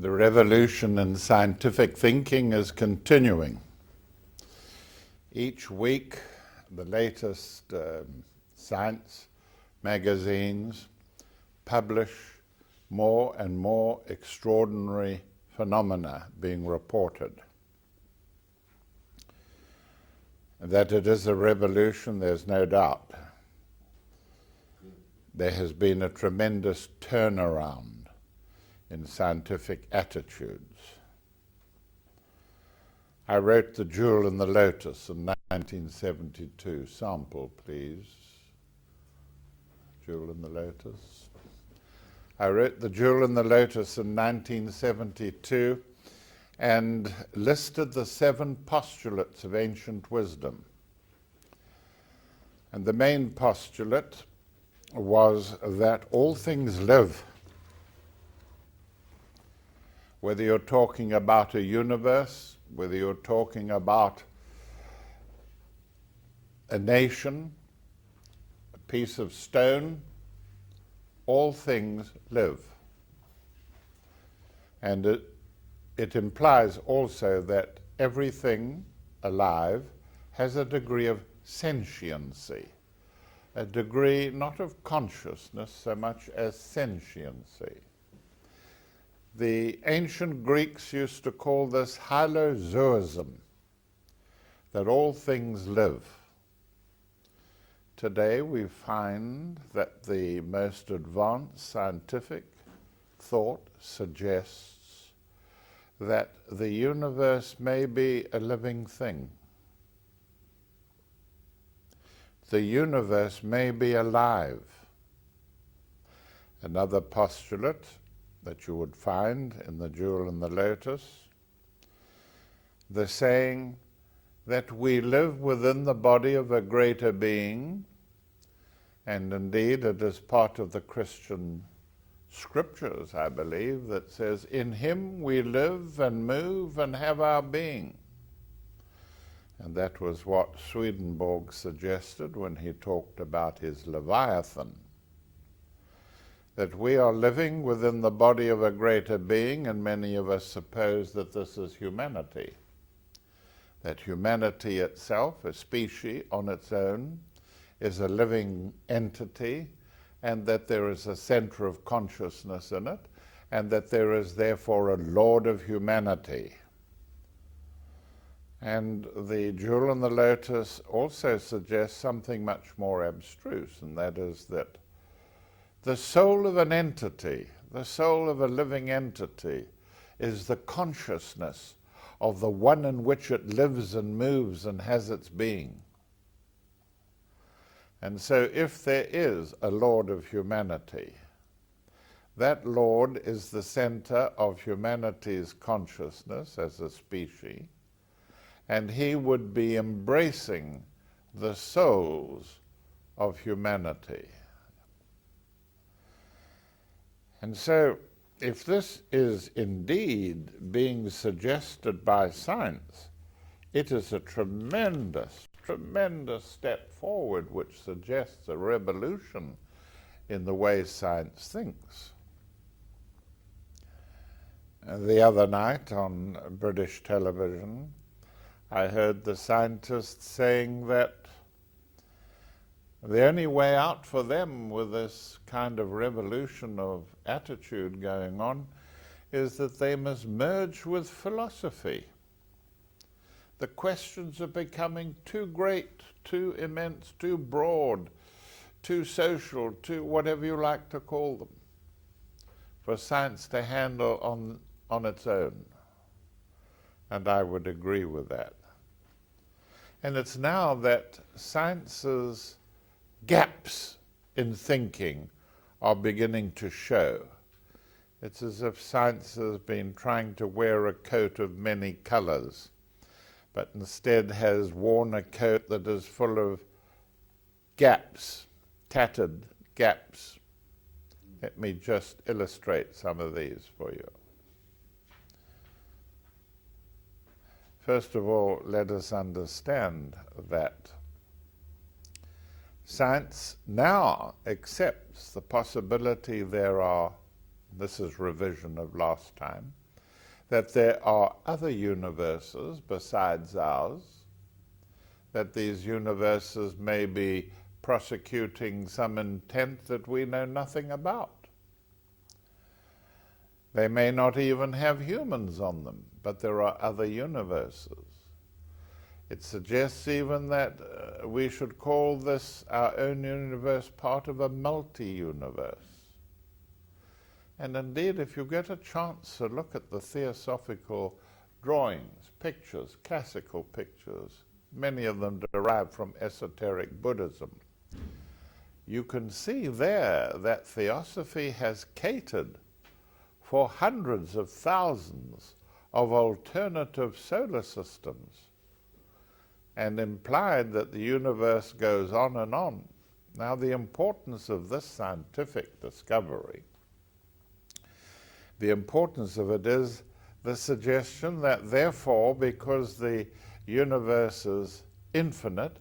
The revolution in scientific thinking is continuing. Each week, the latest science magazines publish more and more extraordinary phenomena being reported. That it is a revolution, there's no doubt. There has been a tremendous turnaround in scientific attitudes. I wrote The Jewel in the Lotus in 1972. Sample, please. Jewel in the Lotus. I wrote The Jewel in the Lotus in 1972 and listed the 7 postulates of ancient wisdom. And the main postulate was that all things live. Whether you're talking about a universe, whether you're talking about a nation, a piece of stone, all things live. And it implies also that everything alive has a degree of sentiency, a degree not of consciousness so much as sentiency. The ancient Greeks used to call this hylozoism, that all things live. Today we find that the most advanced scientific thought suggests that the universe may be a living thing. The universe may be alive. Another postulate that you would find in The Jewel in the Lotus, the saying that we live within the body of a greater being, and indeed it is part of the Christian scriptures, I believe, that says, in him we live and move and have our being. And that was what Swedenborg suggested when he talked about his Leviathan, that we are living within the body of a greater being, and many of us suppose that this is humanity. That humanity itself, a species on its own, is a living entity, and that there is a center of consciousness in it, and that there is therefore a Lord of humanity. And the Jewel in the Lotus also suggests something much more abstruse, and that is that the soul of an entity, the soul of a living entity, is the consciousness of the one in which it lives and moves and has its being. And so if there is a Lord of humanity, that Lord is the center of humanity's consciousness as a species, and he would be embracing the souls of humanity. And so, if this is indeed being suggested by science, it is a tremendous, tremendous step forward which suggests a revolution in the way science thinks. The other night on British television, I heard the scientists saying that the only way out for them with this kind of revolution of attitude going on is that they must merge with philosophy. The questions are becoming too great, too immense, too broad, too social, too whatever you like to call them, for science to handle on its own. And I would agree with that. And it's now that science's gaps in thinking are beginning to show. It's as if science has been trying to wear a coat of many colors, but instead has worn a coat that is full of gaps, tattered gaps. Let me just illustrate some of these for you. First of all, let us understand that science now accepts the possibility there are, this is revision of last time, that there are other universes besides ours, that these universes may be prosecuting some intent that we know nothing about. They may not even have humans on them, but there are other universes. It suggests even that we should call this our own universe part of a multi-universe. And indeed, if you get a chance to look at the theosophical drawings, pictures, classical pictures, many of them derived from esoteric Buddhism, you can see there that theosophy has catered for hundreds of thousands of alternative solar systems and implied that the universe goes on and on. Now, the importance of this scientific discovery, the importance of it is the suggestion that therefore, because the universe is infinite,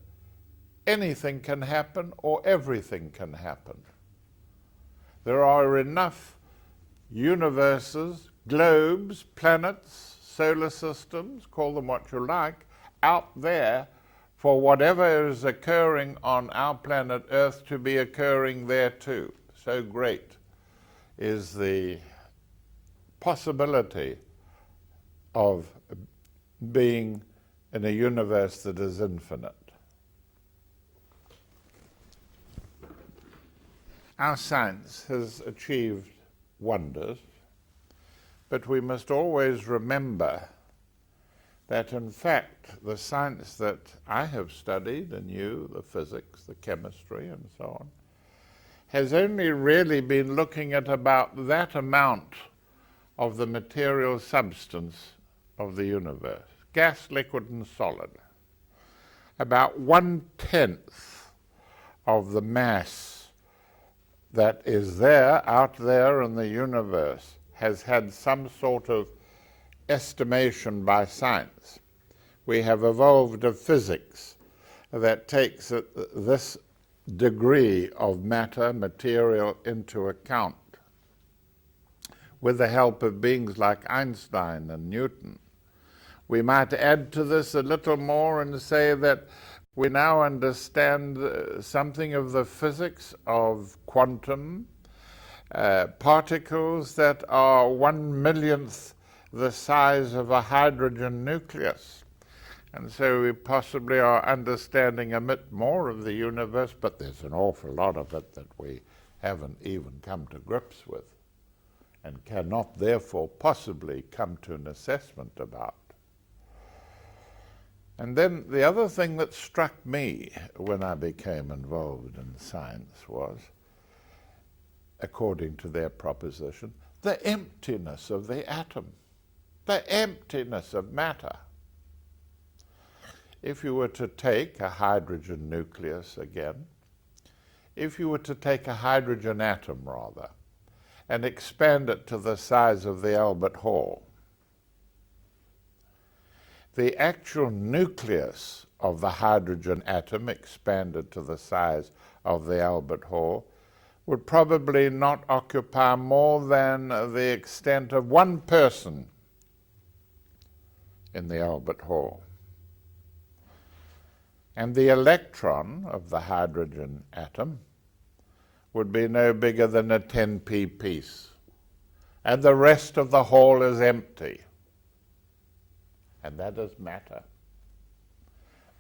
anything can happen or everything can happen. There are enough universes, globes, planets, solar systems, call them what you like, out there for whatever is occurring on our planet Earth to be occurring there too. So great is the possibility of being in a universe that is infinite. Our science has achieved wonders, but we must always remember that in fact the science that I have studied, and you, the physics, the chemistry, and so on, has only really been looking at about that amount of the material substance of the universe, gas, liquid, and solid. About 1/10 of the mass that is there, out there in the universe, has had some sort of estimation by science. We have evolved a physics that takes this degree of matter, material, into account, with the help of beings like Einstein and Newton. We might add to this a little more and say that we now understand something of the physics of quantum particles that are 1/1,000,000th the size of a hydrogen nucleus. And so we possibly are understanding a bit more of the universe, but there's an awful lot of it that we haven't even come to grips with and cannot therefore possibly come to an assessment about. And then the other thing that struck me when I became involved in science was, according to their proposition, the emptiness of the atom, the emptiness of matter. If you were to take a hydrogen nucleus again, if you were to take a hydrogen atom rather, and expand it to the size of the Albert Hall, the actual nucleus of the hydrogen atom expanded to the size of the Albert Hall would probably not occupy more than the extent of one person in the Albert Hall. And the electron of the hydrogen atom would be no bigger than a 10p piece, and the rest of the hall is empty. And that is matter.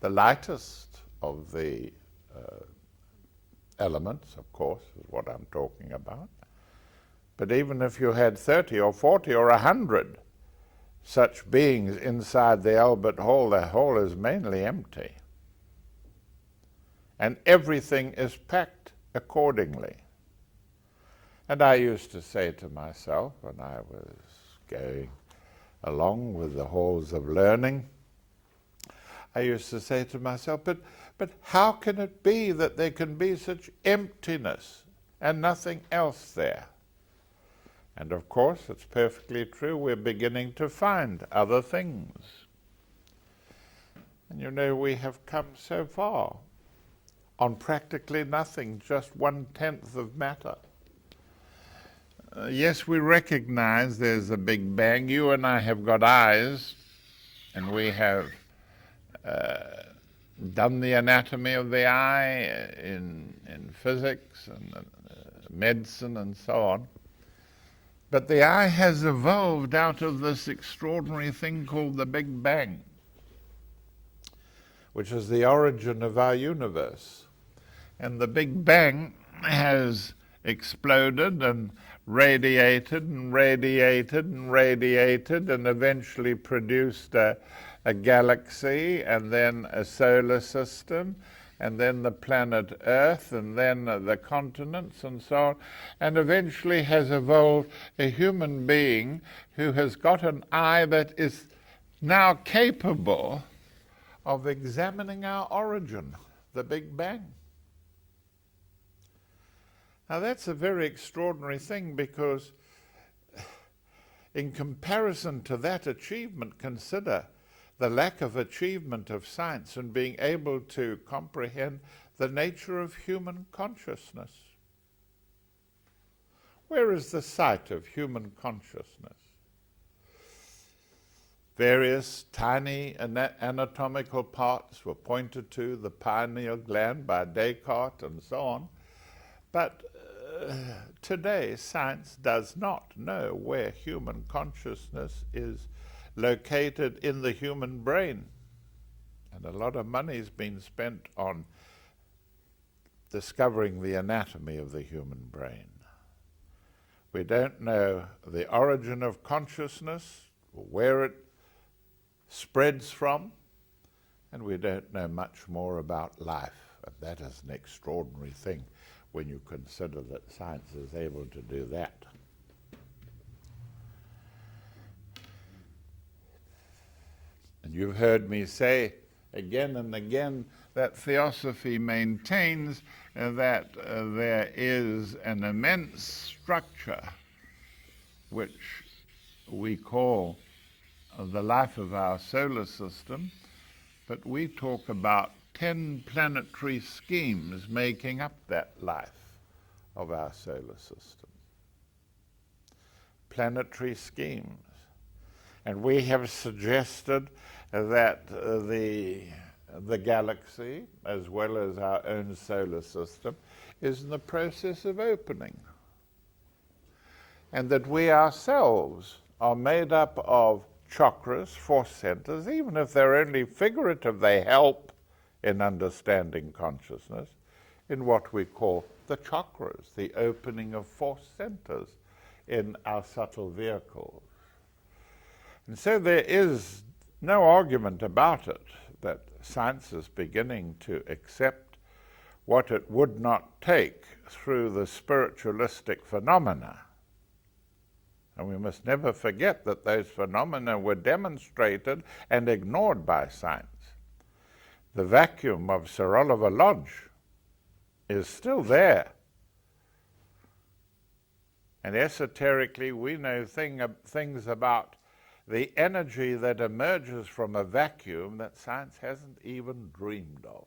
The lightest of the elements, of course, is what I'm talking about. But even if you had 30 or 40 or 100 such beings inside the Albert Hall, the hall is mainly empty. And everything is packed accordingly. And I used to say to myself when I was going along with the halls of learning, I used to say to myself, but how can it be that there can be such emptiness and nothing else there? And of course, it's perfectly true, we're beginning to find other things. And you know, we have come so far on practically nothing, just 1/10 of matter. Yes, we recognize there's a Big Bang. You and I have got eyes, and we have done the anatomy of the eye in physics and medicine and so on. But the eye has evolved out of this extraordinary thing called the Big Bang, which is the origin of our universe. And the Big Bang has exploded and radiated and radiated and radiated and eventually produced a galaxy and then a solar system and then the planet Earth and then the continents and so on, and eventually has evolved a human being who has got an eye that is now capable of examining our origin, the Big Bang. Now that's a very extraordinary thing, because in comparison to that achievement, consider the lack of achievement of science in being able to comprehend the nature of human consciousness. Where is the site of human consciousness? Various tiny anatomical parts were pointed to, the pineal gland by Descartes and so on. But today, science does not know where human consciousness is located in the human brain. And a lot of money has been spent on discovering the anatomy of the human brain. We don't know the origin of consciousness, or where it spreads from, and we don't know much more about life. And that is an extraordinary thing when you consider that science is able to do that. And you've heard me say again and again that theosophy maintains that there is an immense structure which we call the life of our solar system, but we talk about 10 planetary schemes making up that life of our solar system. Planetary schemes. And we have suggested that the galaxy, as well as our own solar system, is in the process of opening. And that we ourselves are made up of chakras, force centers. Even if they're only figurative, they help in understanding consciousness, in what we call the chakras, the opening of force centers in our subtle vehicles. And so there is no argument about it that science is beginning to accept what it would not take through the spiritualistic phenomena. And we must never forget that those phenomena were demonstrated and ignored by science. The vacuum of Sir Oliver Lodge is still there. And esoterically, we know things about the energy that emerges from a vacuum that science hasn't even dreamed of.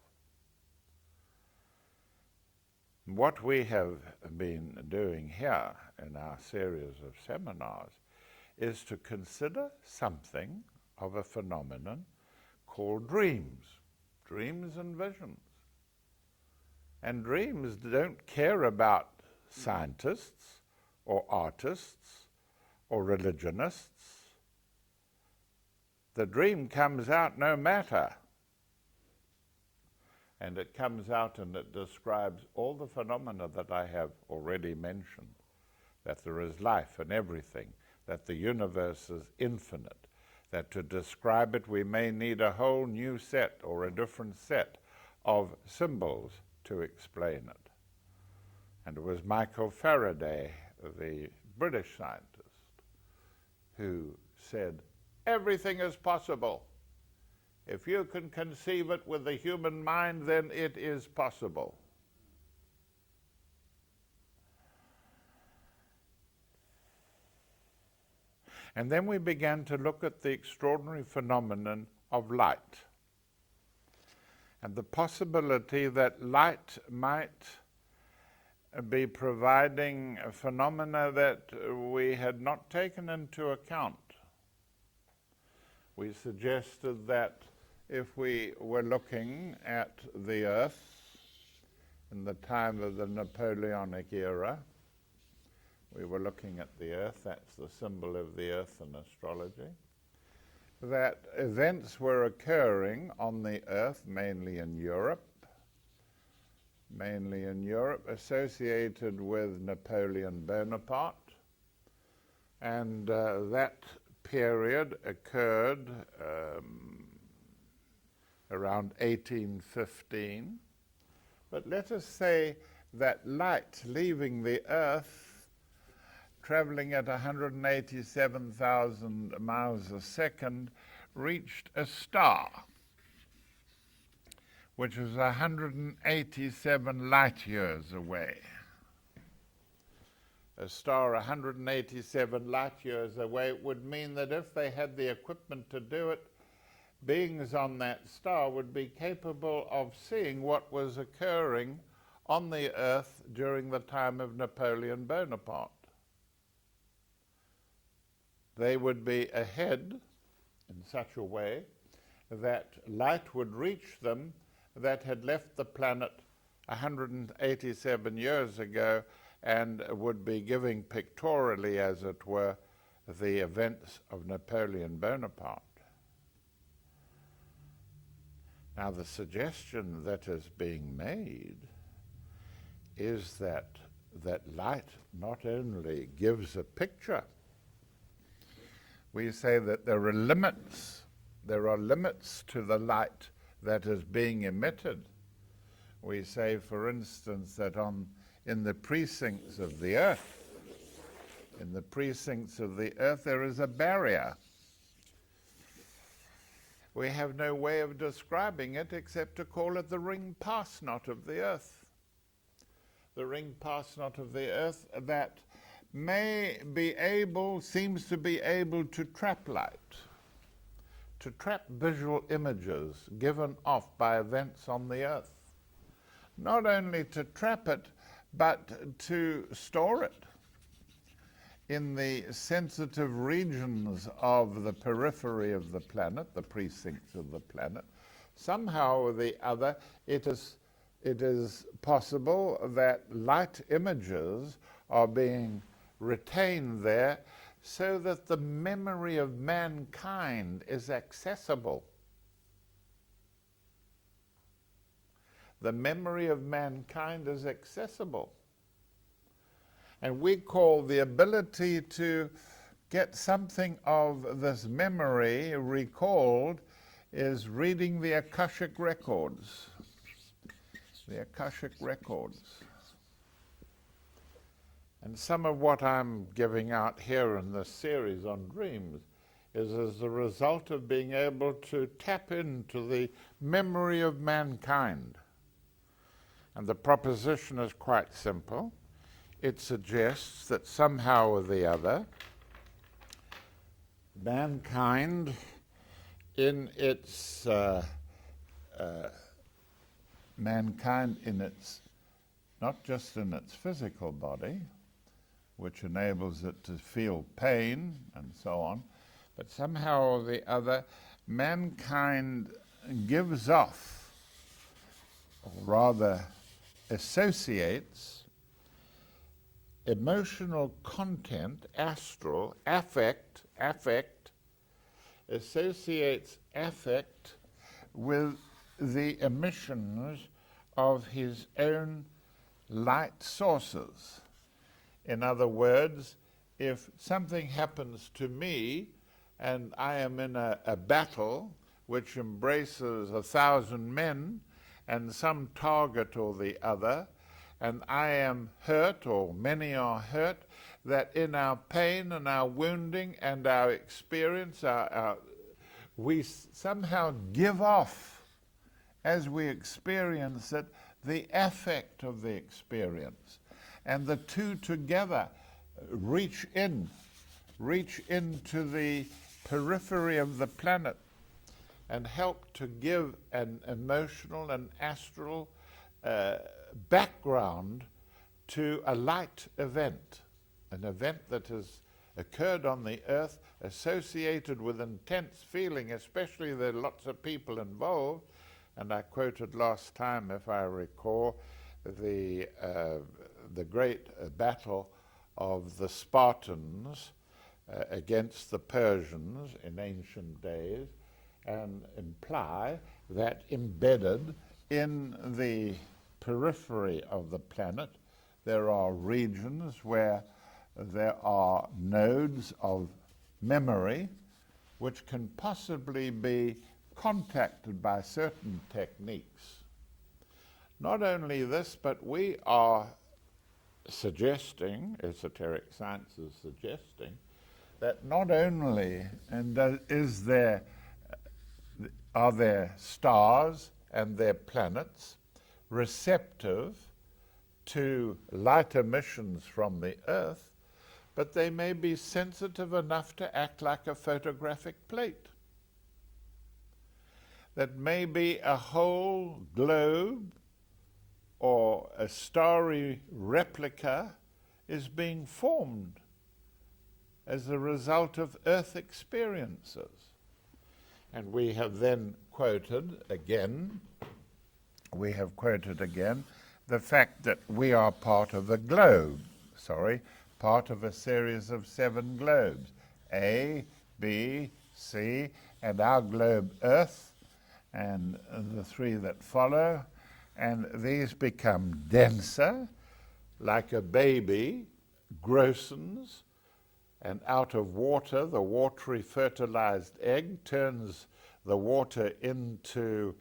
What we have been doing here in our series of seminars is to consider something of a phenomenon called dreams and visions. And dreams don't care about scientists or artists or religionists. The dream comes out no matter. And it comes out and it describes all the phenomena that I have already mentioned, that there is life in everything, that the universe is infinite, that to describe it we may need a whole new set or a different set of symbols to explain it. And it was Michael Faraday, the British scientist, who said, everything is possible. If you can conceive it with the human mind, then it is possible. And then we began to look at the extraordinary phenomenon of light, and the possibility that light might be providing phenomena that we had not taken into account. We suggested that if we were looking at the Earth in the time of the Napoleonic era, we were looking at the Earth, that's the symbol of the Earth in astrology, that events were occurring on the Earth, mainly in Europe, associated with Napoleon Bonaparte, and that period occurred around 1815. But let us say that light leaving the Earth, traveling at 187,000 miles a second, reached a star, which was 187 light years away. A star 187 light years away would mean that if they had the equipment to do it, beings on that star would be capable of seeing what was occurring on the Earth during the time of Napoleon Bonaparte. They would be ahead in such a way that light would reach them that had left the planet 187 years ago and would be giving pictorially, as it were, the events of Napoleon Bonaparte. Now, the suggestion that is being made is that light not only gives a picture. We say that there are limits to the light that is being emitted. We say, for instance, that in the precincts of the Earth, there is a barrier. We have no way of describing it except to call it the ring pass knot of the Earth. The ring pass knot of the Earth that seems to be able to trap light, to trap visual images given off by events on the Earth. Not only to trap it, but to store it in the sensitive regions of the periphery of the planet, the precincts of the planet. Somehow or the other, it is possible that light images are being retained there so that the memory of mankind is accessible. The memory of mankind is accessible. And we call the ability to get something of this memory recalled is reading the Akashic records. The Akashic records. And some of what I'm giving out here in this series on dreams is as a result of being able to tap into the memory of mankind. And the proposition is quite simple. It suggests that somehow or the other, mankind in its not just in its physical body, which enables it to feel pain and so on, but somehow or the other, mankind gives off, or rather associates, emotional content, astral, affect, associates affect with the emissions of his own light sources. In other words, if something happens to me and I am in a battle which embraces 1,000 men and some target or the other, and I am hurt, or many are hurt, that in our pain and our wounding and our experience, we somehow give off, as we experience it, the affect of the experience. And the two together reach into the periphery of the planet and help to give an emotional and astral background to a light event, an event that has occurred on the earth associated with intense feeling, especially there are lots of people involved. And I quoted last time, if I recall, the great battle of the Spartans against the Persians in ancient days, and imply that embedded in the periphery of the planet there are regions where there are nodes of memory which can possibly be contacted by certain techniques. Not only this, but we are suggesting, esoteric science is suggesting, that not only are there stars and their planets receptive to light emissions from the Earth, but they may be sensitive enough to act like a photographic plate. That maybe a whole globe or a starry replica is being formed as a result of Earth experiences. And we have then quoted again the fact that we are part of a globe, part of a series of 7 globes, A, B, C, and our globe Earth, and the 3 that follow, and these become denser, like a baby grossens, and out of water, the watery fertilized egg turns the water into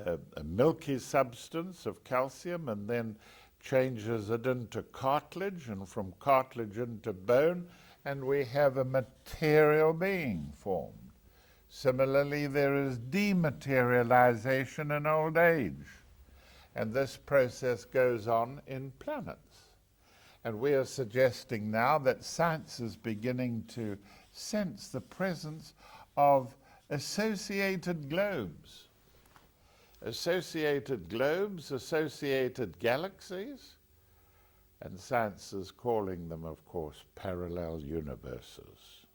a milky substance of calcium, and then changes it into cartilage, and from cartilage into bone, and we have a material being formed. Similarly, there is dematerialization in old age, and this process goes on in planets. And we are suggesting now that science is beginning to sense the presence of associated globes, associated galaxies, and science is calling them, of course, parallel universes.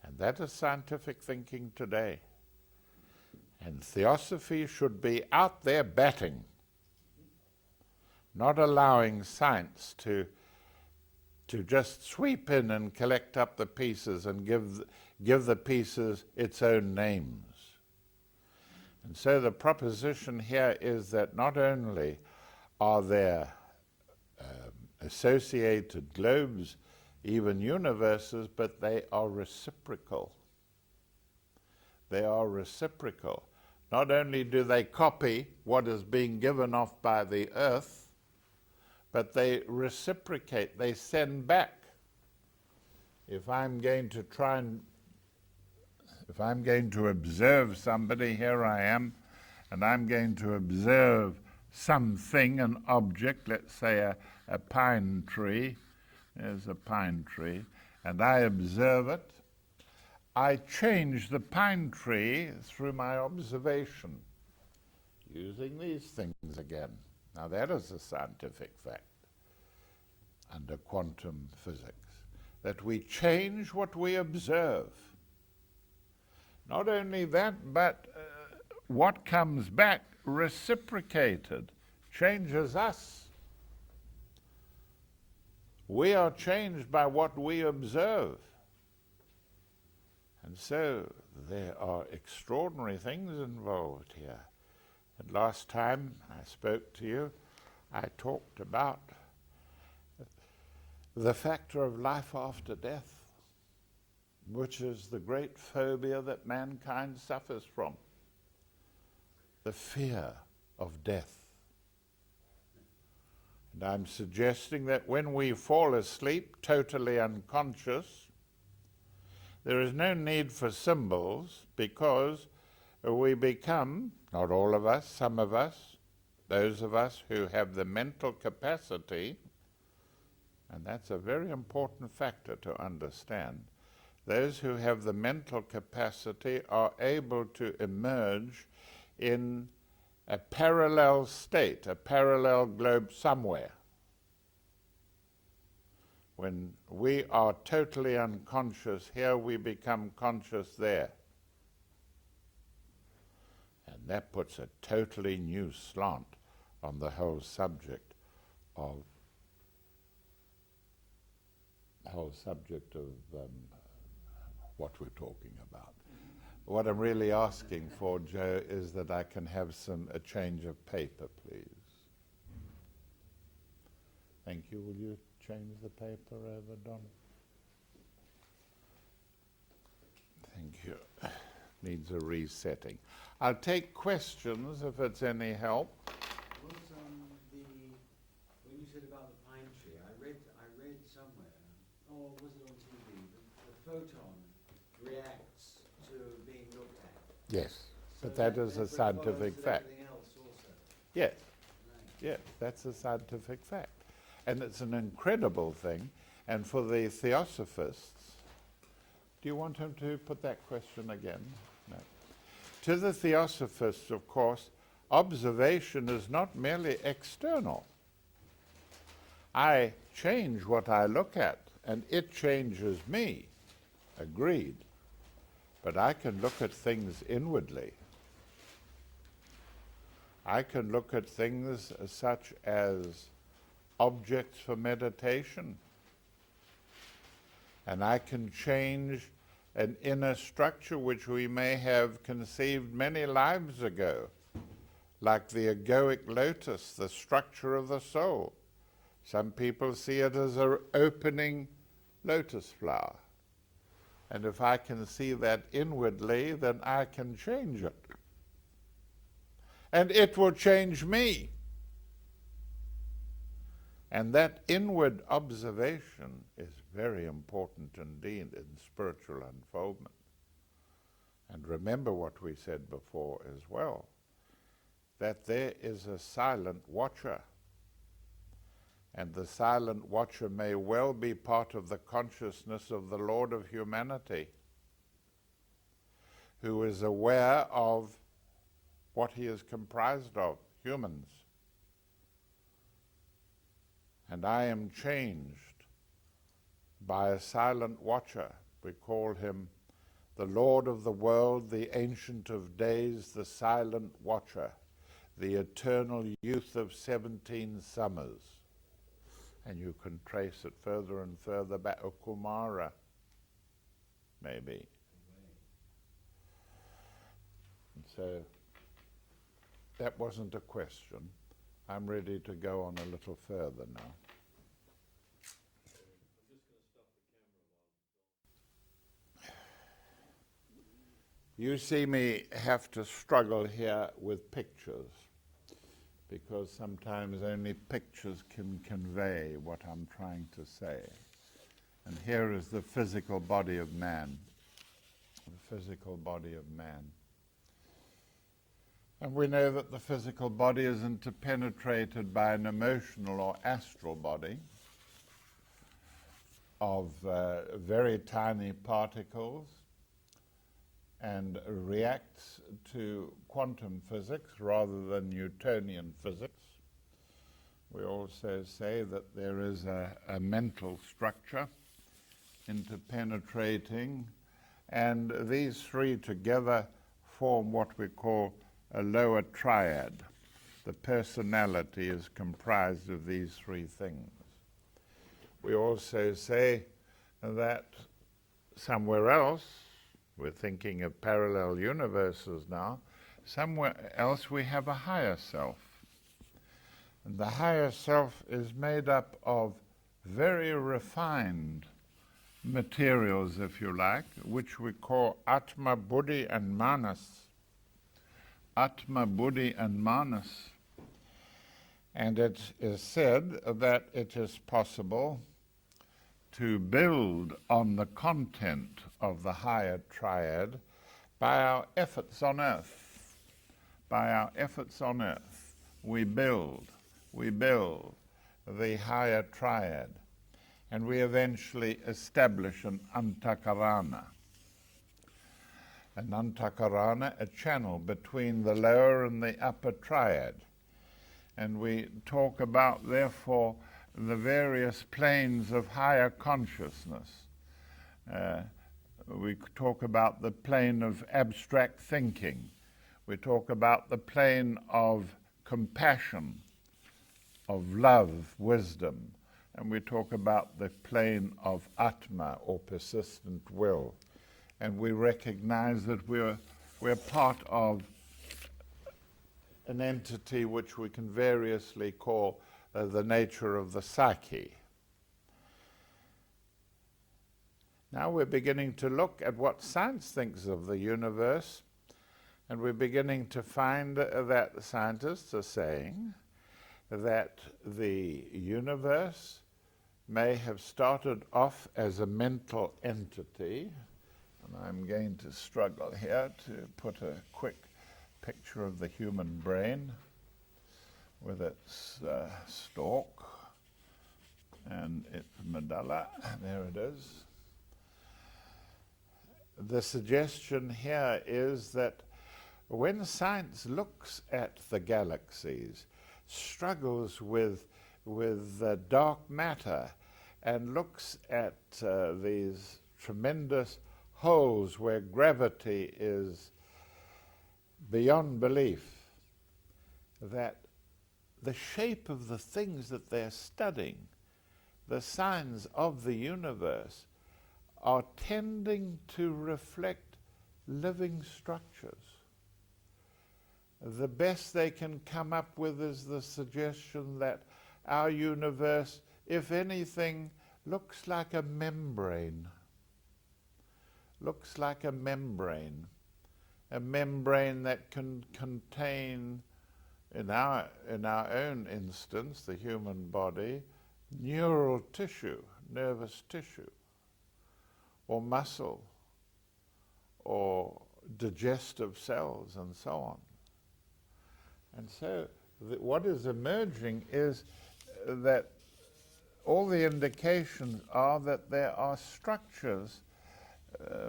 And that is scientific thinking today. And theosophy should be out there batting, not allowing science to just sweep in and collect up the pieces and give the pieces its own names. And so the proposition here is that not only are there associated globes, even universes, but they are reciprocal. They are reciprocal. Not only do they copy what is being given off by the Earth, but they reciprocate, they send back. If I'm going to observe somebody, here I am, and I'm going to observe something, an object, let's say a pine tree. There's a pine tree, and I observe it. I change the pine tree through my observation, using these things again. Now that is a scientific fact under quantum physics, that we change what we observe. Not only that, but what comes back reciprocated changes us. We are changed by what we observe. And so there are extraordinary things involved here. And last time I spoke to you, I talked about the factor of life after death, which is the great phobia that mankind suffers from, the fear of death. And I'm suggesting that when we fall asleep totally unconscious, there is no need for symbols, because we become, not all of us, some of us, those of us who have the mental capacity, and that's a very important factor to understand, those who have the mental capacity are able to emerge in a parallel state, a parallel globe somewhere. When we are totally unconscious, here we become conscious there. And that puts a totally new slant on the whole subject of what we're talking about. What I'm really asking for, Joe, is that I can have a change of paper, please. Thank you. Will you change the paper over, Don? Thank you. Needs a resetting. I'll take questions if it's any help. When you said about the pine tree, I read somewhere, or was it on TV, the photon reacts to being looked at. Yes, So but that is a scientific fact. Everything else also. Yes, Right. yes, that's a scientific fact. And it's an incredible thing. And for the theosophists, do you want him to put that question again? No. To the theosophists, of course, observation is not merely external. I change what I look at, and it changes me. Agreed. But I can look at things inwardly. I can look at things such as objects for meditation. And I can change an inner structure which we may have conceived many lives ago, like the egoic lotus, the structure of the soul. Some people see it as an opening lotus flower. And if I can see that inwardly, then I can change it. And it will change me. And that inward observation is very important indeed in spiritual unfoldment. And remember what we said before as well, that there is a silent watcher. And the silent watcher may well be part of the consciousness of the Lord of humanity, who is aware of what he is comprised of, humans. And I am changed by a silent watcher. We call him the Lord of the world, the Ancient of Days, the silent watcher, the eternal youth of 17 summers. And you can trace it further and further back, Kumara, maybe. And so that wasn't a question. I'm ready to go on a little further now. You see me have to struggle here with pictures, because sometimes only pictures can convey what I'm trying to say. And here is the physical body of man, the physical body of man. And we know that the physical body is interpenetrated by an emotional or astral body of very tiny particles, and reacts to quantum physics rather than Newtonian physics. We also say that there is a mental structure interpenetrating, and these three together form what we call a lower triad. The personality is comprised of these three things. We also say that somewhere else, we're thinking of parallel universes now, somewhere else we have a higher self. And the higher self is made up of very refined materials, if you like, which we call Atma, Buddhi, and Manas. Atma, Buddhi, and Manas. And it is said that it is possible to build on the content of the higher triad by our efforts on earth. By our efforts on earth, we build the higher triad, and we eventually establish an antakarana. An antakarana, a channel between the lower and the upper triad. And we talk about, therefore, the various planes of higher consciousness. We talk about the plane of abstract thinking. We talk about the plane of compassion, of love, wisdom, and we talk about the plane of Atma, or persistent will. And we recognize that we're part of an entity which we can variously call the nature of the psyche. Now we're beginning to look at what science thinks of the universe, and we're beginning to find that scientists are saying that the universe may have started off as a mental entity, and I'm going to struggle here to put a quick picture of the human brain with its stalk and its medulla. There it is. The suggestion here is that when science looks at the galaxies, struggles with dark matter, and looks at these tremendous holes where gravity is beyond belief, that the shape of the things that they're studying, the signs of the universe, are tending to reflect living structures. The best they can come up with is the suggestion that our universe, if anything, looks like a membrane. Looks like a membrane that can contain, in our own instance, the human body, neural tissue, nervous tissue, or muscle, or digestive cells, and so on. And so what is emerging is that all the indications are that there are structures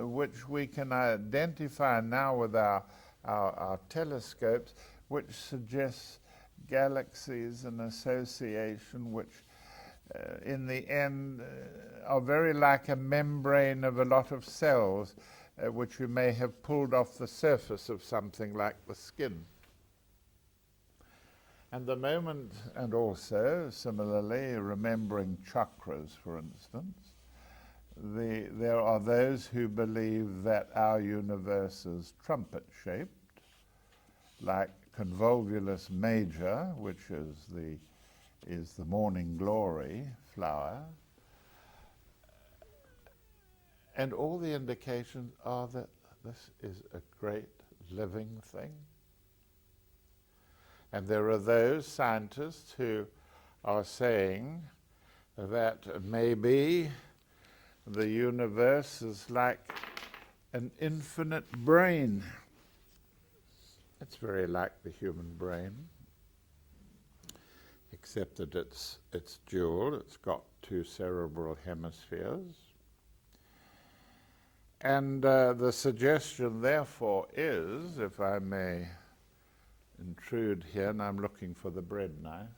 which we can identify now with our telescopes, which suggests galaxies and association which in the end are very like a membrane of a lot of cells which we may have pulled off the surface of something like the skin. And the moment, and also similarly remembering chakras, for instance, there are those who believe that our universe is trumpet-shaped, like Convolvulus major, which is the morning glory flower, and all the indications are that this is a great living thing. And there are those scientists who are saying that maybe the universe is like an infinite brain. It's very like the human brain, except that it's dual. It's got two cerebral hemispheres. And the suggestion, therefore, is, if I may intrude here, and I'm looking for the bread knife.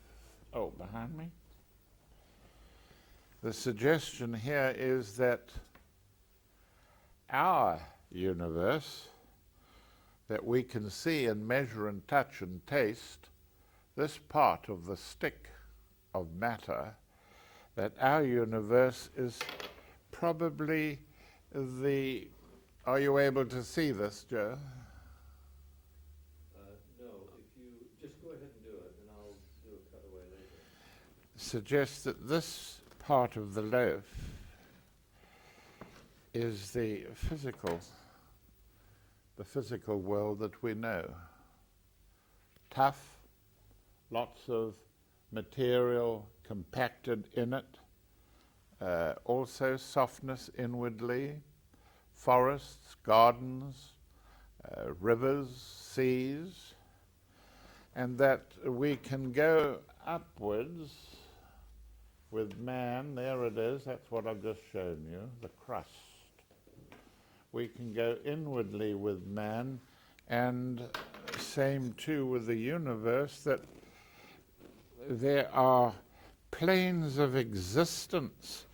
Oh, behind me? The suggestion here is that our universe, that we can see and measure and touch and taste, this part of the stick of matter, that our universe is probably the... Are you able to see this, Joe? No, if you just go ahead and do it, and I'll do a cutaway later. Suggests that this part of the loaf is the physical world that we know. Tough, lots of material compacted in it, also softness inwardly, forests, gardens, rivers, seas, and that we can go upwards with man. There it is, that's what I've just shown you, the crust. We can go inwardly with man, and same too with the universe, that there are planes of existence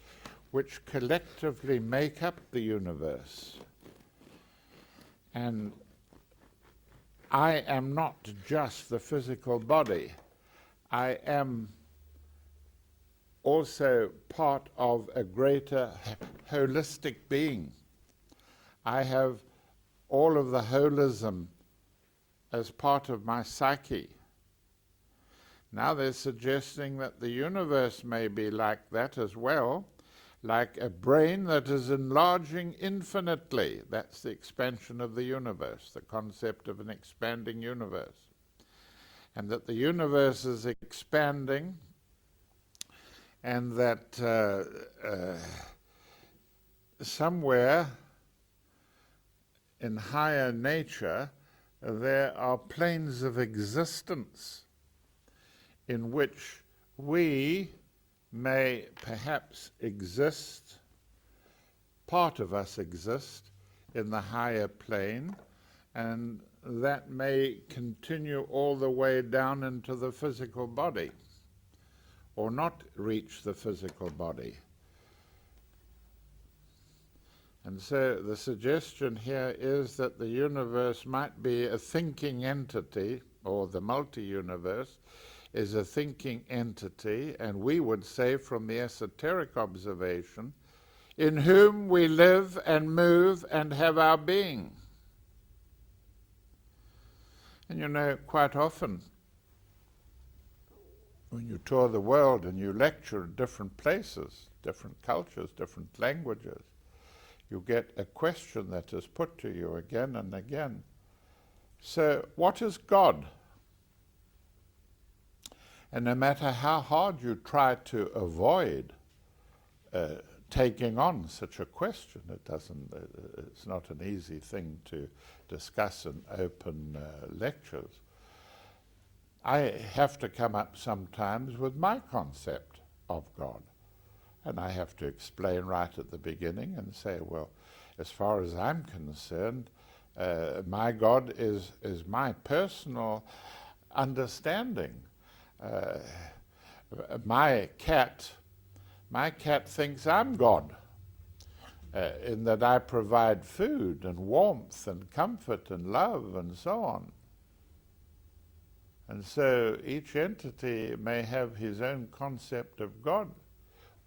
which collectively make up the universe. And I am not just the physical body. I am also part of a greater holistic being. I have all of the holism as part of my psyche. Now they're suggesting that the universe may be like that as well, like a brain that is enlarging infinitely. That's the expansion of the universe, the concept of an expanding universe. And that the universe is expanding, and that somewhere in higher nature there are planes of existence in which we may perhaps exist, part of us exist in the higher plane, and that may continue all the way down into the physical body, or not reach the physical body. And so the suggestion here is that the universe might be a thinking entity, or the multi-universe is a thinking entity, and we would say from the esoteric observation, in whom we live and move and have our being. And you know, quite often, when you tour the world and you lecture at different places, different cultures, different languages, you get a question that is put to you again and again. So, what is God? And no matter how hard you try to avoid taking on such a question, it's not an easy thing to discuss in open lectures. I have to come up sometimes with my concept of God. And I have to explain right at the beginning and say, well, as far as I'm concerned, my God is my personal understanding. My cat thinks I'm God, in that I provide food and warmth and comfort and love and so on. And so each entity may have his own concept of God.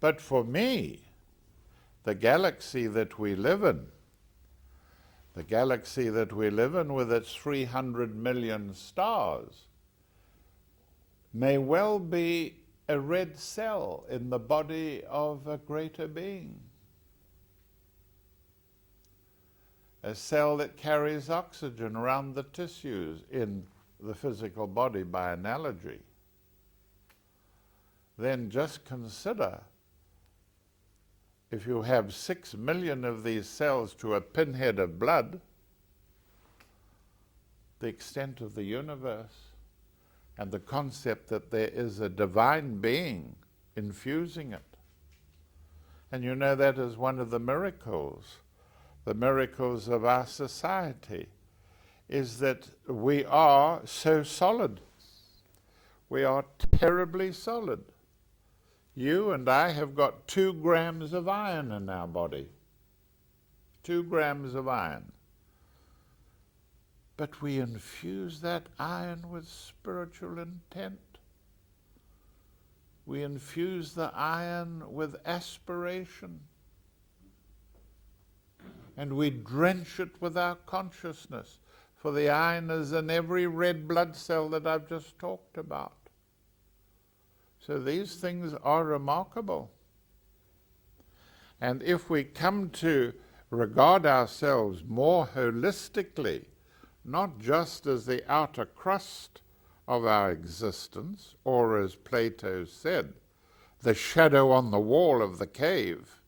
But for me, the galaxy that we live in with its 300 million stars, may well be a red cell in the body of a greater being. A cell that carries oxygen around the tissues in the physical body by analogy. Then just consider, if you have 6 million of these cells to a pinhead of blood, the extent of the universe, and the concept that there is a divine being infusing it. And you know that is one of the miracles of our society, is that we are so solid. We are terribly solid. You and I have got 2 grams of iron in our body. 2 grams of iron. But we infuse that iron with spiritual intent. We infuse the iron with aspiration. And we drench it with our consciousness. For the iron is in every red blood cell that I've just talked about. So these things are remarkable. And if we come to regard ourselves more holistically, not just as the outer crust of our existence, or as Plato said, the shadow on the wall of the cave.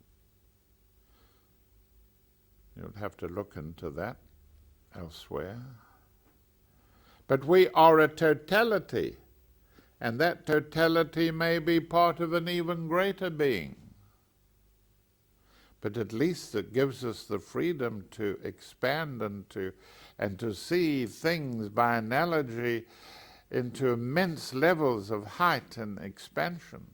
You'll have to look into that elsewhere. But we are a totality, and that totality may be part of an even greater being. But at least it gives us the freedom to expand and to see things by analogy into immense levels of height and expansion.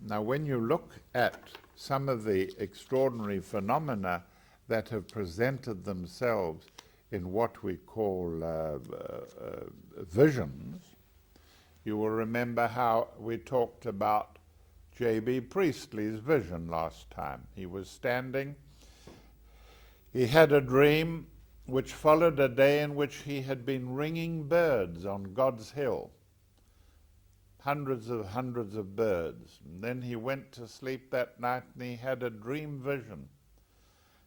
Now, when you look at some of the extraordinary phenomena that have presented themselves in what we call visions, you will remember how we talked about J.B. Priestley's vision last time. He was standing, he had a dream which followed a day in which he had been ringing birds on God's Hill. Hundreds of birds. And then he went to sleep that night and he had a dream vision.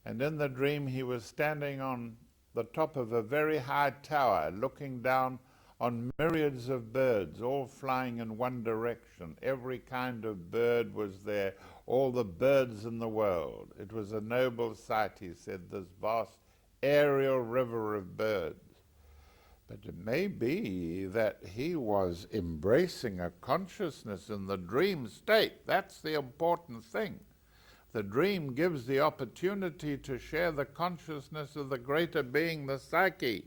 And in the dream he was standing on the top of a very high tower looking down on myriads of birds, all flying in one direction. Every kind of bird was there, all the birds in the world. It was a noble sight, he said, this vast aerial river of birds. But it may be that he was embracing a consciousness in the dream state. That's the important thing. The dream gives the opportunity to share the consciousness of the greater being, the psyche.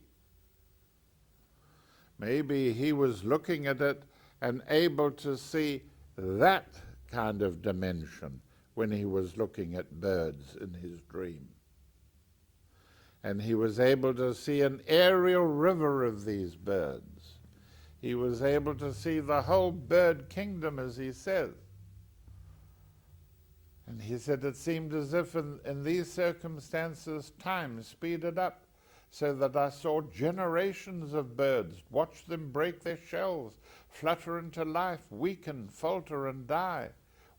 Maybe he was looking at it and able to see that kind of dimension when he was looking at birds in his dream. And he was able to see an aerial river of these birds. He was able to see the whole bird kingdom, as he says. And he said it seemed as if in these circumstances time speeded up, so that I saw generations of birds, watch them break their shells, flutter into life, weaken, falter and die.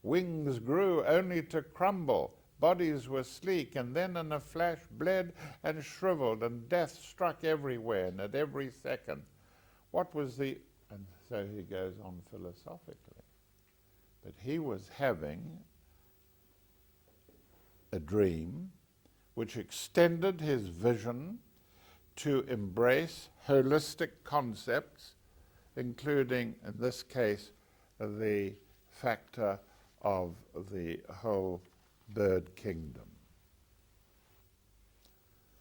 Wings grew only to crumble, bodies were sleek, and then in a flash bled and shriveled, and death struck everywhere and at every second. What was the... And so he goes on philosophically. But he was having a dream which extended his vision to embrace holistic concepts, including, in this case, the factor of the whole bird kingdom.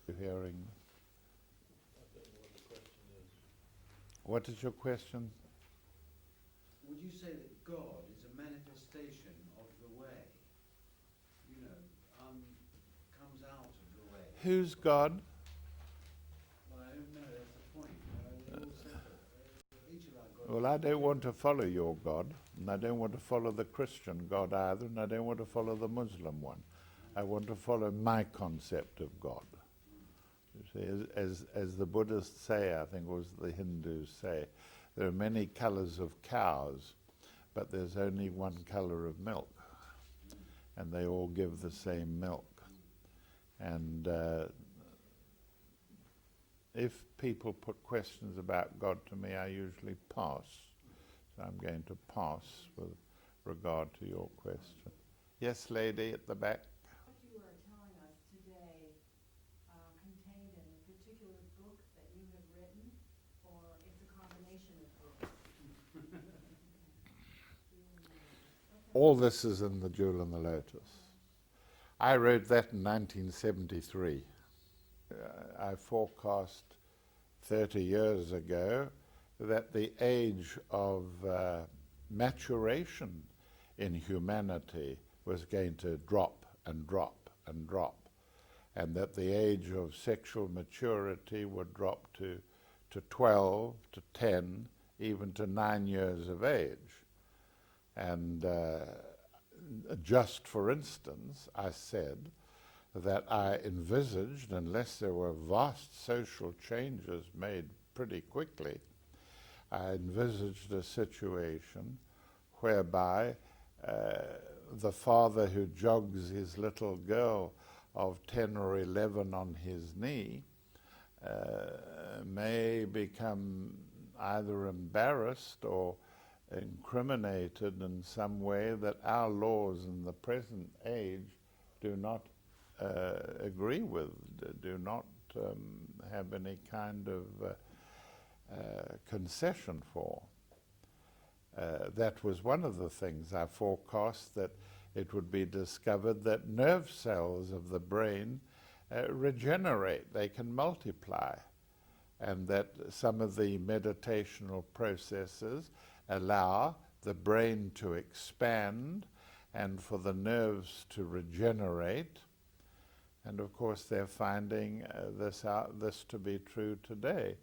You're hearing? I don't know what the question is. What is your question? Would you say that God is a manifestation of the way? You know, comes out of the way. Who's God? Well, I don't know, that's the point. They're all separate. Each of our gods. Well, I don't want to follow your God, and I don't want to follow the Christian God either, and I don't want to follow the Muslim one. I want to follow my concept of God. You see, as the Buddhists say, I think, or as the Hindus say, there are many colors of cows, but there's only one color of milk, and they all give the same milk. And if people put questions about God to me, I usually pass. So I'm going to pass with regard to your question. Yes, lady at the back. What you are telling us today contained in a particular book that you have written, or it's a combination of books? All this is in The Jewel and the Lotus. I wrote that in 1973. I forecast 30 years ago that the age of maturation in humanity was going to drop and drop and drop, and that the age of sexual maturity would drop to 12, to 10, even to 9 years of age. And just for instance, I said that I envisaged, unless there were vast social changes made pretty quickly, I envisaged a situation whereby the father who jogs his little girl of 10 or 11 on his knee may become either embarrassed or incriminated in some way that our laws in the present age do not agree with, do not have any kind of concession for. That was one of the things I forecast, that it would be discovered that nerve cells of the brain regenerate, they can multiply, and that some of the meditational processes allow the brain to expand and for the nerves to regenerate. And of course they're finding this to be true today.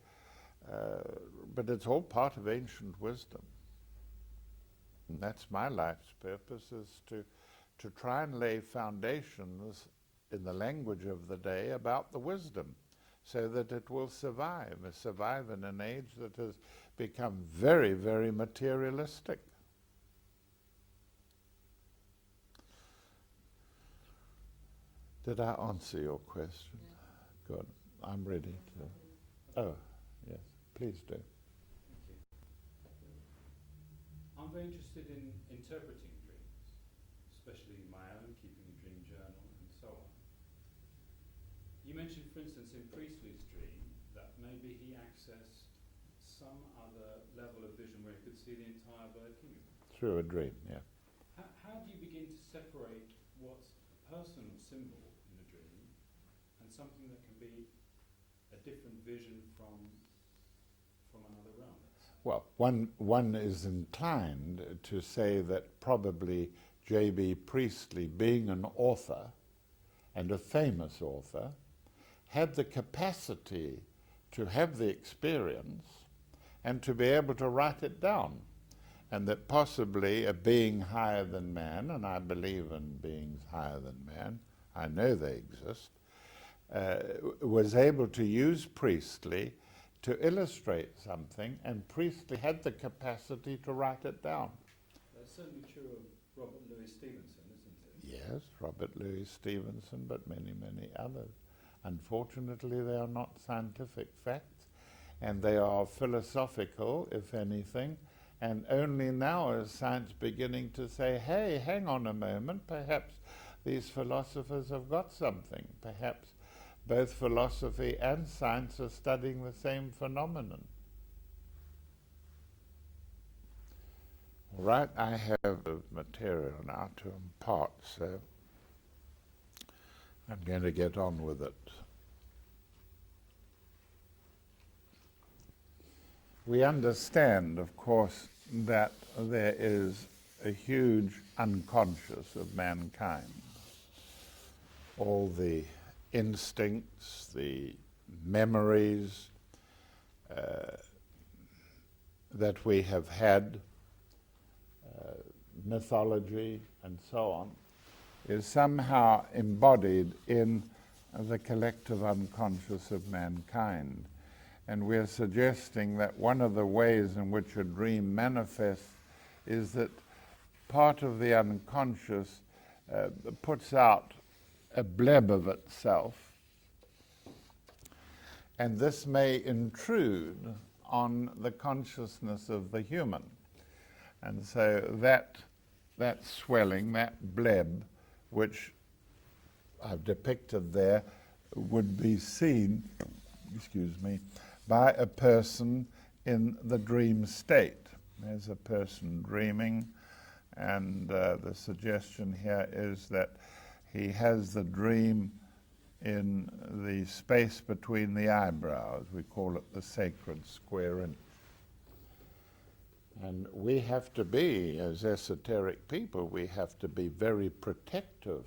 But it's all part of ancient wisdom. And that's my life's purpose, is to try and lay foundations in the language of the day about the wisdom, so that it will survive in an age that has become very, very materialistic. Did I answer your question? Yeah. Good. I'm ready to. Oh, yes. Please do. Thank you. I'm very interested in interpreting dreams, especially my own, keeping a dream journal, and so on. You mentioned, for instance, in Priestley's dream that maybe he accessed some other level of vision where he could see the entire bird kingdom. Through a dream, yeah. How do you begin to separate what's a personal symbol in a dream and something that can be a different vision from another realm? Well, one is inclined to say that probably J.B. Priestley, being an author, and a famous author, had the capacity to have the experience and to be able to write it down, and that possibly a being higher than man, and I believe in beings higher than man, I know they exist, was able to use Priestley to illustrate something, and Priestley had the capacity to write it down. That's certainly true of Robert Louis Stevenson, isn't it? Yes, Robert Louis Stevenson, but many, many others. Unfortunately, they are not scientific facts, and they are philosophical, if anything, and only now is science beginning to say, hey, hang on a moment, perhaps these philosophers have got something. Perhaps both philosophy and science are studying the same phenomenon. All right, I have material now to impart, so I'm going to get on with it. We understand, of course, that there is a huge unconscious of mankind. All the instincts, the memories that we have had, mythology and so on, is somehow embodied in the collective unconscious of mankind. And we're suggesting that one of the ways in which a dream manifests is that part of the unconscious puts out a bleb of itself, and this may intrude on the consciousness of the human. And so that swelling, that bleb, which I've depicted there, would be seen, by a person in the dream state. There's a person dreaming, and the suggestion here is that he has the dream in the space between the eyebrows. We call it the sacred square inch. And we have to be, as esoteric people, we have to be very protective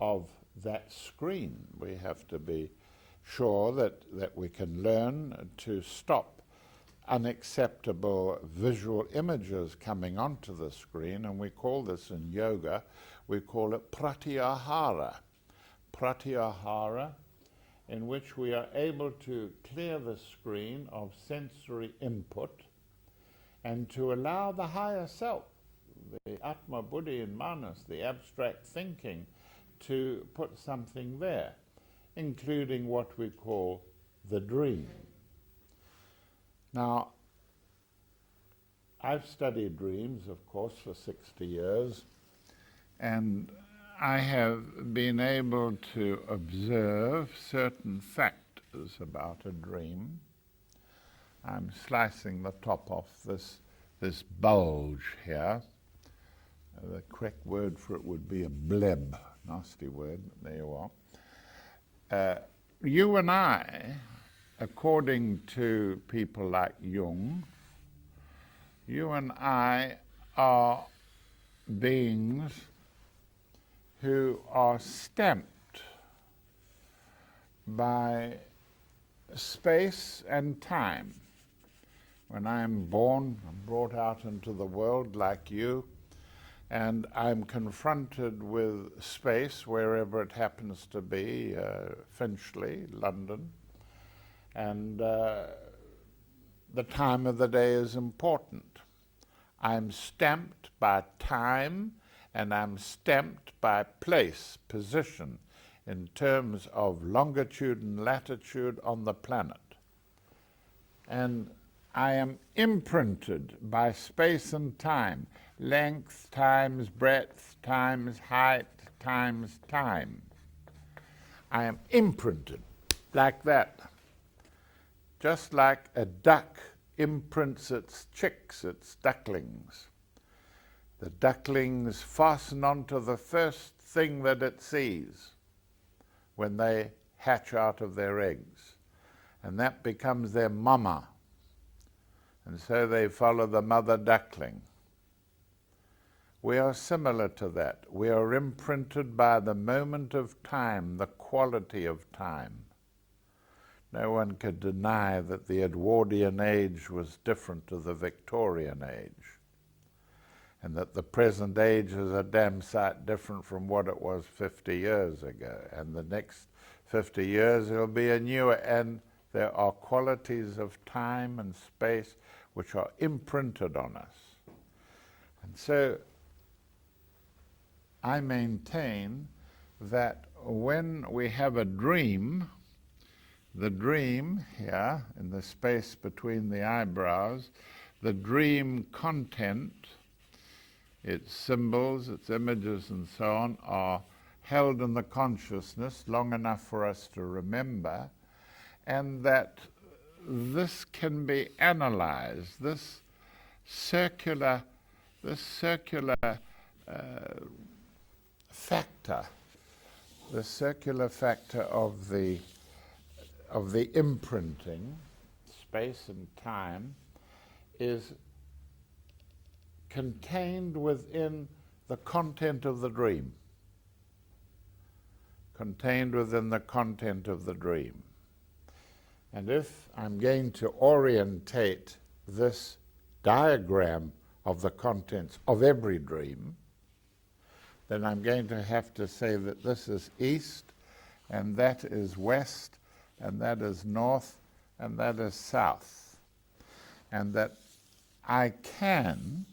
of that screen. We have to be sure that we can learn to stop unacceptable visual images coming onto the screen, and we call this in yoga, we call it pratyahara. Pratyahara, in which we are able to clear the screen of sensory input and to allow the higher self, the Atma, Buddhi and Manas, the abstract thinking, to put something there, including what we call the dream. Now, I've studied dreams, of course, for 60 years, and I have been able to observe certain factors about a dream. I'm slicing the top off this bulge here. The correct word for it would be a bleb. Nasty word, but there you are. You and I, according to people like Jung, you and I are beings who are stamped by space and time. When I'm born, I'm brought out into the world like you, and I'm confronted with space wherever it happens to be, Finchley, London, and the time of the day is important. I'm stamped by time, and I'm stamped by place, position, in terms of longitude and latitude on the planet. And I am imprinted by space and time, length times breadth times height times time. I am imprinted like that. Just like a duck imprints its chicks, its ducklings. The ducklings fasten onto the first thing that it sees when they hatch out of their eggs, and that becomes their mama, and so they follow the mother duckling. We are similar to that. We are imprinted by the moment of time, the quality of time. No one could deny that the Edwardian age was different to the Victorian age, and that the present age is a damn sight different from what it was 50 years ago, and the next 50 years it'll be a newer, and there are qualities of time and space which are imprinted on us. And so I maintain that when we have a dream, the dream here in the space between the eyebrows, the dream content, its symbols, its images and so on, are held in the consciousness long enough for us to remember, and that this can be analyzed, this circular factor, the circular factor of the imprinting, space and time, is contained within the content of the dream. Contained within the content of the dream. And if I'm going to orientate this diagram of the contents of every dream, then I'm going to have to say that this is east, and that is west, and that is north, and that is south. And that I can,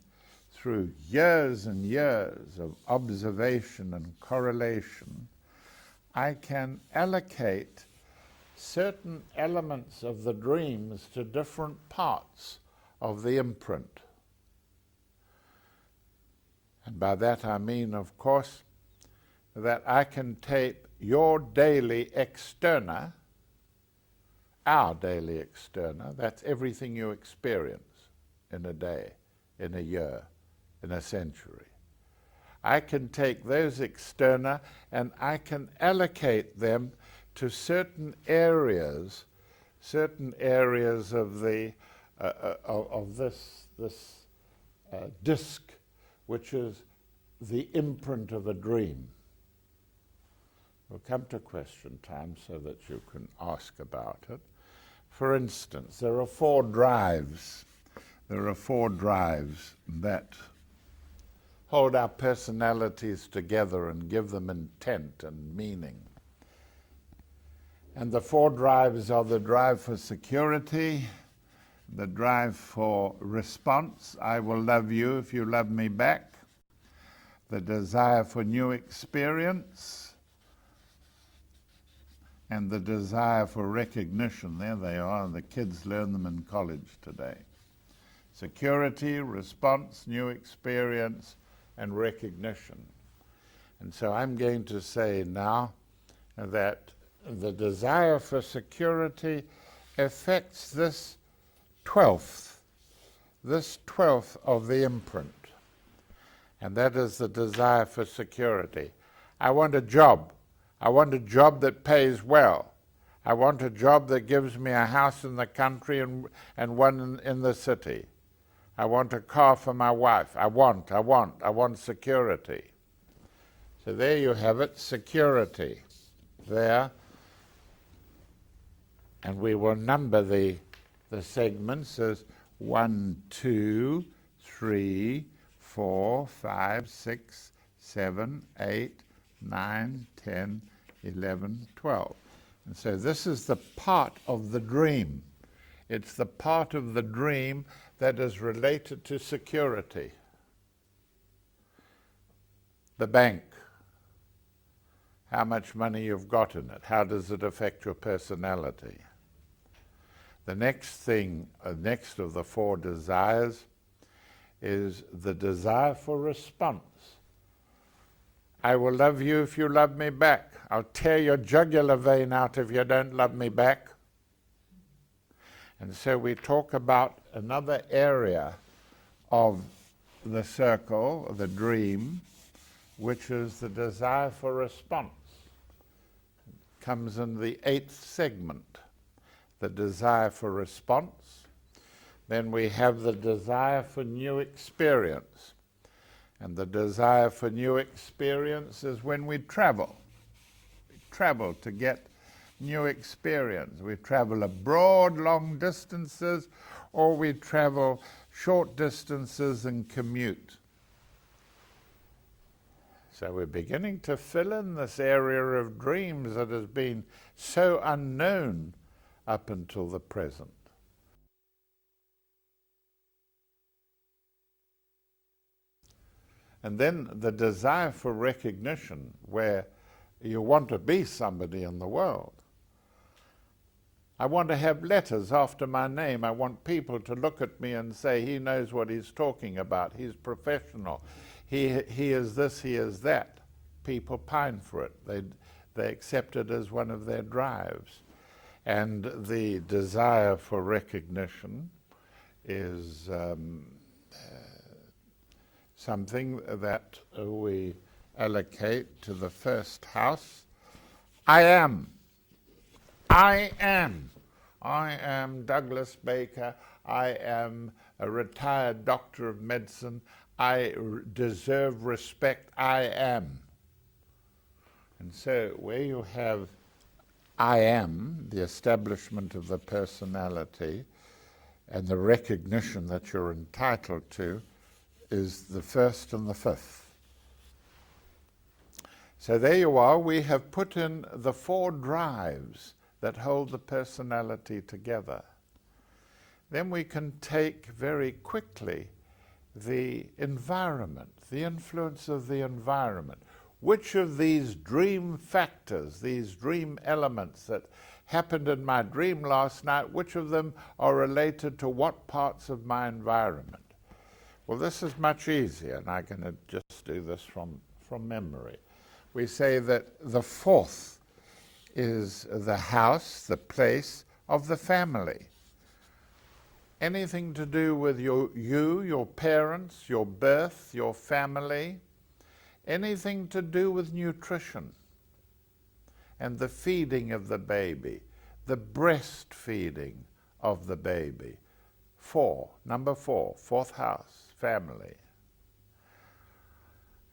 through years and years of observation and correlation, I can allocate certain elements of the dreams to different parts of the imprint. And by that I mean, of course, that I can tape your daily externa, our daily externa, that's everything you experience in a day, in a year, in a century. I can take those externa and I can allocate them to certain areas of the this disc, which is the imprint of a dream. We'll come to question time so that you can ask about it. For instance, there are 4 drives. There are 4 drives that hold our personalities together and give them intent and meaning. And the 4 drives are the drive for security, the drive for response, I will love you if you love me back, the desire for new experience, and the desire for recognition. There they are, the kids learn them in college today. Security, response, new experience, and recognition. And so I'm going to say now that the desire for security affects this 12th of the imprint, and that is the desire for security. I want a job. I want a job that pays well. I want a job that gives me a house in the country and one in the city. I want a car for my wife. I want security. So there you have it, security. There. And we will number the segments as 1, 2, 3, 4, 5, 6, 7, 8, 9, 10, 11, 12. And so this is the part of the dream. It's the part of the dream that is related to security. The bank. How much money you've got in it. How does it affect your personality? The next thing, next of the 4 desires, is the desire for response. I will love you if you love me back. I'll tear your jugular vein out if you don't love me back. And so we talk about another area of the circle, the dream, which is the desire for response. It comes in the 8th segment, the desire for response. Then we have the desire for new experience. And the desire for new experience is when we travel. We travel to get new experience. We travel abroad long distances, or we travel short distances and commute. So we're beginning to fill in this area of dreams that has been so unknown up until the present. And then the desire for recognition, where you want to be somebody in the world. I want to have letters after my name. I want people to look at me and say, he knows what he's talking about. He's professional. He is this, he is that. People pine for it. They accept it as one of their drives. And the desire for recognition is something that we allocate to the first house. I am. I am. I am Douglas Baker. I am a retired doctor of medicine. I deserve respect. I am. And so where you have I am, the establishment of the personality, and the recognition that you're entitled to, is the 1st and the 5th. So there you are. We have put in the 4 drives that hold the personality together. Then we can take very quickly the environment, the influence of the environment. Which of these dream factors, these dream elements that happened in my dream last night, which of them are related to what parts of my environment? Well, this is much easier, and I'm going to just do this from memory. We say that the 4th is the house, the place of the family. Anything to do with you, your parents, your birth, your family, anything to do with nutrition and the feeding of the baby, the breastfeeding of the baby. 4, number 4, 4th house, family.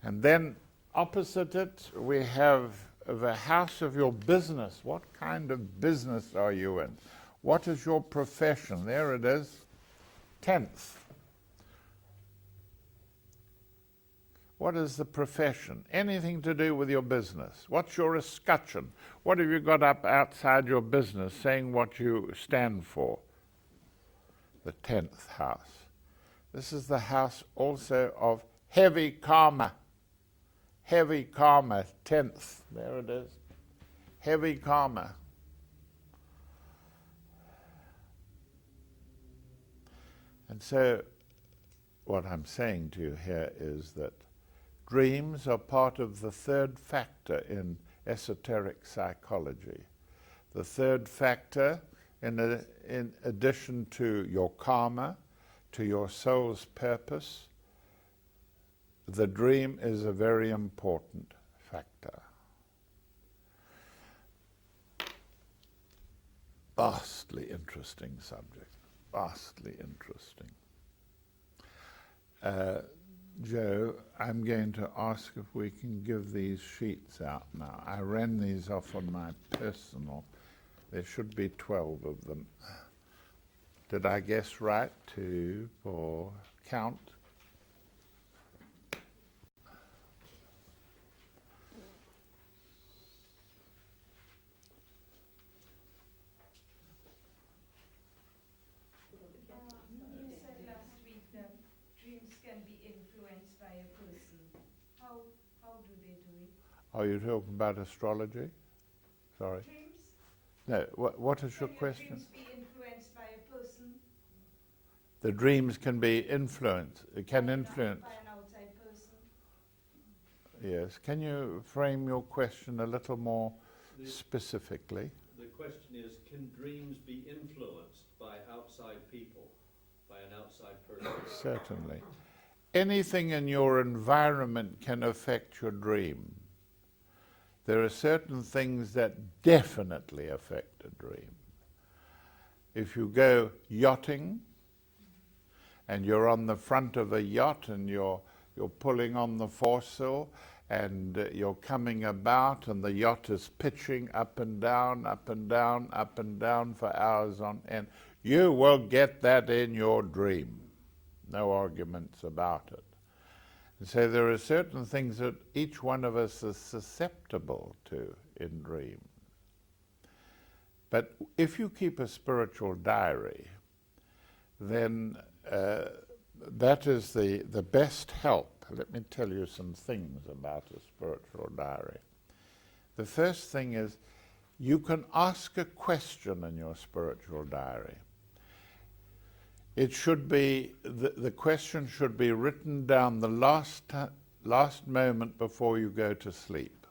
And then opposite it, we have the house of your business. What kind of business are you in? What is your profession? There it is, 10th. What is the profession? Anything to do with your business. What's your escutcheon? What have you got up outside your business saying what you stand for? The 10th house. This is the house also of heavy karma. Heavy karma, 10th. There it is. Heavy karma. And so what I'm saying to you here is that dreams are part of the 3rd factor in esoteric psychology. The 3rd factor, in addition to your karma, to your soul's purpose, the dream is a very important factor. Vastly interesting subject, vastly interesting. Joe, I'm going to ask if we can give these sheets out now. I ran these off on my personal. There should be 12 of them. Did I guess right? 2, 4, count. You said last week that dreams can be influenced by a person. How do they do it? Are you talking about astrology? Sorry. Dreams? No, what is your Can question? dreams be influenced by a person? The dreams can be influenced. It can influence. By an outside person? Yes. Can you frame your question a little more specifically? The question is, can dreams be influenced by outside people, by an outside person? Certainly. Anything in your environment can affect your dream. There are certain things that definitely affect a dream. If you go yachting and you're on the front of a yacht and you're pulling on the foresail and you're coming about and the yacht is pitching up and down, up and down, up and down for hours on end, you will get that in your dream. No arguments about it. And so there are certain things that each one of us is susceptible to in dreams. But if you keep a spiritual diary, then that is the best help. Let me tell you some things about a spiritual diary. The first thing is you can ask a question in your spiritual diary. It should be, the question should be written down the last moment before you go to sleep.